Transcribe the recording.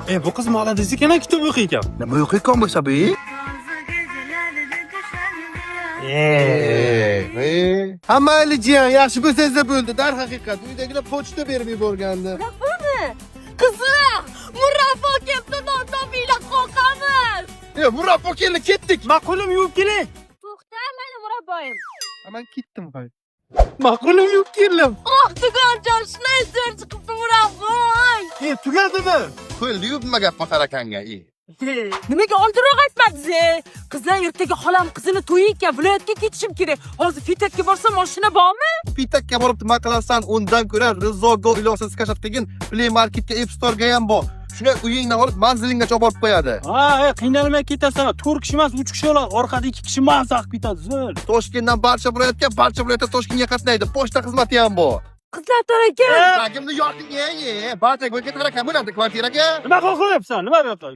Bu qiz молодец ekan, kitob o'qiy ekan. Nima o'qiykan bo'lsa bu? Hammayli jiyan, yaxshi bo'lsangiz bo'ldi. Darhaqiqat, uydagilar pochta berib yuborgandi. Qizlar, Murafo kelibdi, nontabiylar qoqamiz. Murabbo keldi, ketdik. Ma'qulim yuvib kelay. To'xta, mana Murafoyim. Men ketdim, qo'y. Ma'qulim yuvib keldim. Tugonjon, shunday zo'r chiqibdi Murafoy. Tugadimi? Qo'yildi, yuvib nima gap qarakanga? Nimaga oldinroq aytmadingiz? Qizlar ertaga xolam qizini to'yi ekan, viloyatga ketishim kerak. Hozir Fitakka borsam mashina bormi? Pitakka borib nima qilasan? Undan ko'ra Rizogo ilosiz kashaf degan Play Marketga App Store'ga ham bor. Shuni uyingdan olib manzilinggacha olib borib qo'yadi. Qiynalmay ketasan. 4 kishi emas, 3 kishi oladi. Orqada 2 kishi mazaq ketadi, zo'r. Toshkentdan barcha viloyatdan Toshkentga qatnaydi. Pochta xizmati ham bor. Qizlar to'rakan. Kimni yording, barcha bo'lgan tarakan bo'ladi kvartiraga. Nima qilyapsan? Nima deyapsan?